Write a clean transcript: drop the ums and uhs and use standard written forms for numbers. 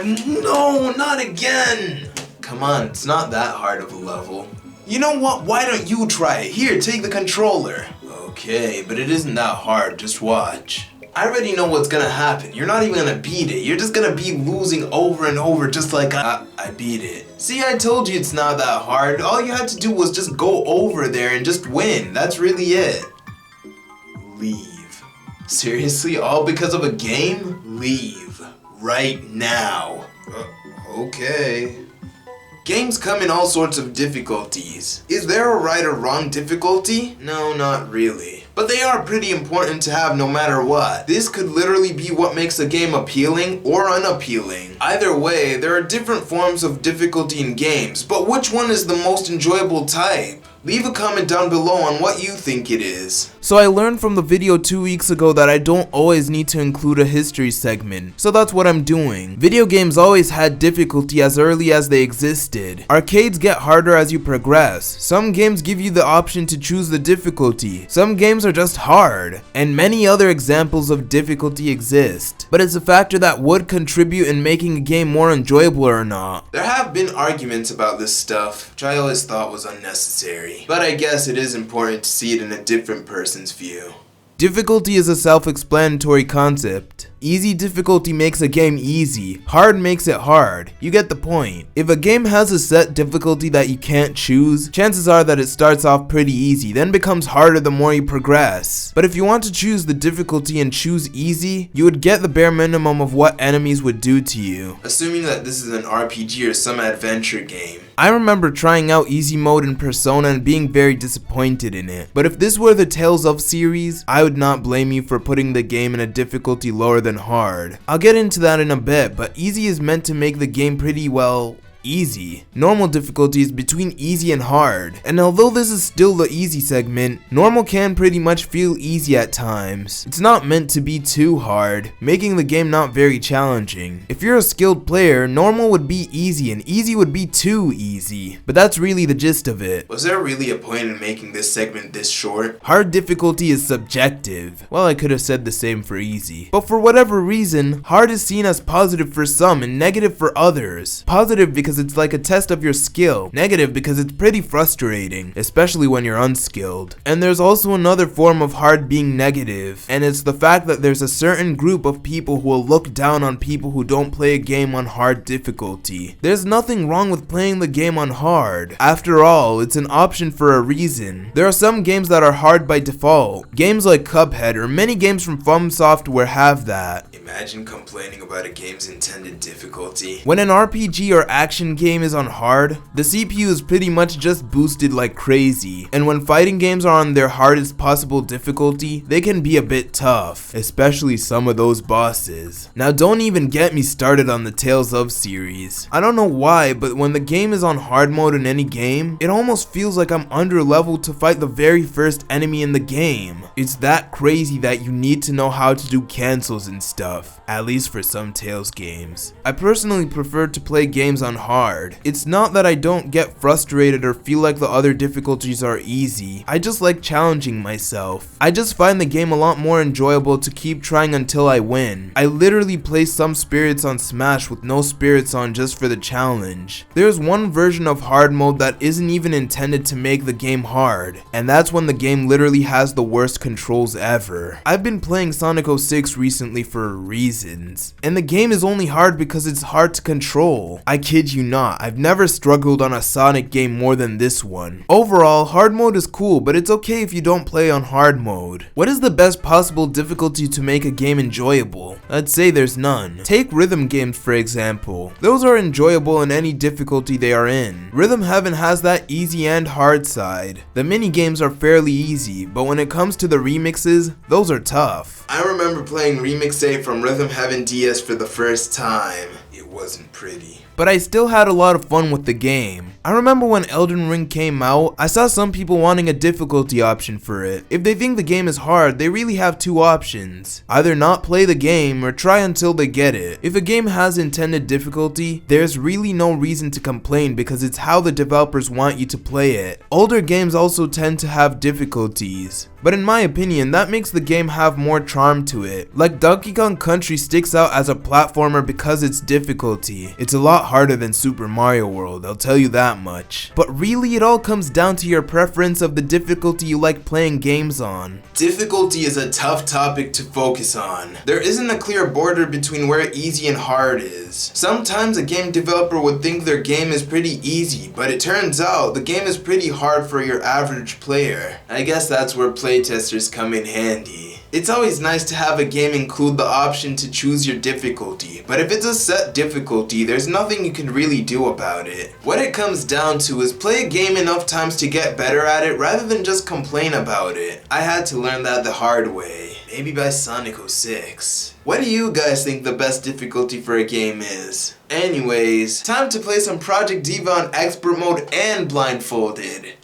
No, not again! Come on, it's not that hard of a level. You know what? Why don't you try it? Here, take the controller. Okay, but it isn't that hard. Just watch. I already know what's gonna happen. You're not even gonna beat it. You're just gonna be losing over and over just like I beat it. See, I told you it's not that hard. All you had to do was just go over there and just win. That's really it. Leave. Seriously? All because of a game? Leave. Right now. Okay. Games come in all sorts of difficulties. Is there a right or wrong difficulty? No, not really. But they are pretty important to have no matter what. This could literally be what makes a game appealing or unappealing. Either way, there are different forms of difficulty in games, but which one is the most enjoyable type? Leave a comment down below on what you think it is. So I learned from the video 2 weeks ago that I don't always need to include a history segment, so that's what I'm doing. Video games always had difficulty as early as they existed. Arcades get harder as you progress. Some games give you the option to choose the difficulty. Some games are just hard, and many other examples of difficulty exist. But it's a factor that would contribute in making a game more enjoyable or not. There have been arguments about this stuff, which I always thought was unnecessary. But I guess it is important to see it in a different person's view. Difficulty is a self-explanatory concept. Easy difficulty makes a game easy, hard makes it hard. You get the point. If a game has a set difficulty that you can't choose, chances are that it starts off pretty easy, then becomes harder the more you progress. But if you want to choose the difficulty and choose easy, you would get the bare minimum of what enemies would do to you. Assuming that this is an RPG or some adventure game. I remember trying out easy mode in Persona and being very disappointed in it. But if this were the Tales of series, I would not blame you for putting the game in a difficulty lower than hard. I'll get into that in a bit, but easy is meant to make the game pretty, well, easy. Normal difficulty is between easy and hard, and although this is still the easy segment, normal can pretty much feel easy at times. It's not meant to be too hard, making the game not very challenging. If you're a skilled player, normal would be easy and easy would be too easy, but that's really the gist of it. Was there really a point in making this segment this short? Hard difficulty is subjective. Well, I could have said the same for easy. But for whatever reason, hard is seen as positive for some and negative for others. Positive because it's like a test of your skill. Negative because it's pretty frustrating, especially when you're unskilled. And there's also another form of hard being negative, and it's the fact that there's a certain group of people who will look down on people who don't play a game on hard difficulty. There's nothing wrong with playing the game on hard. After all, it's an option for a reason. There are some games that are hard by default. Games like Cuphead or many games from From Software have that. Imagine complaining about a game's intended difficulty. When an RPG or action game is on hard, the CPU is pretty much just boosted like crazy, and when fighting games are on their hardest possible difficulty, they can be a bit tough, especially some of those bosses. Now don't even get me started on the Tales of series. I don't know why, but when the game is on hard mode in any game, it almost feels like I'm under leveled to fight the very first enemy in the game. It's that crazy that you need to know how to do cancels and stuff, at least for some Tales games. I personally prefer to play games on hard. It's not that I don't get frustrated or feel like the other difficulties are easy. I just like challenging myself. I just find the game a lot more enjoyable to keep trying until I win. I literally play some spirits on Smash with no spirits on just for the challenge. There's one version of hard mode that isn't even intended to make the game hard, and that's when the game literally has the worst controls ever. I've been playing Sonic 06 recently for reasons, and the game is only hard because it's hard to control. I kid you not, I've never struggled on a Sonic game more than this one. Overall, hard mode is cool, but it's okay if you don't play on hard mode. What is the best possible difficulty to make a game enjoyable? I'd say there's none. Take rhythm games for example. Those are enjoyable in any difficulty they are in. Rhythm Heaven has that easy and hard side. The mini games are fairly easy, but when it comes to the remixes, those are tough. I remember playing Remix 8 from Rhythm Heaven DS for the first time. It wasn't pretty. But I still had a lot of fun with the game. I remember when Elden Ring came out, I saw some people wanting a difficulty option for it. If they think the game is hard, they really have two options. Either not play the game or try until they get it. If a game has intended difficulty, there's really no reason to complain because it's how the developers want you to play it. Older games also tend to have difficulties, but in my opinion, that makes the game have more charm to it. Like Donkey Kong Country sticks out as a platformer because its difficulty. It's a lot harder than Super Mario World, I'll tell you that much. But really, it all comes down to your preference of the difficulty you like playing games on. Difficulty is a tough topic to focus on. There isn't a clear border between where easy and hard is. Sometimes a game developer would think their game is pretty easy, but it turns out the game is pretty hard for your average player. I guess that's where playtesters come in handy. It's always nice to have a game include the option to choose your difficulty, but if it's a set difficulty, there's nothing you can really do about it. What it comes down to is play a game enough times to get better at it rather than just complain about it. I had to learn that the hard way, maybe by Sonic 06. What do you guys think the best difficulty for a game is? Anyways, time to play some Project Diva on expert mode and blindfolded.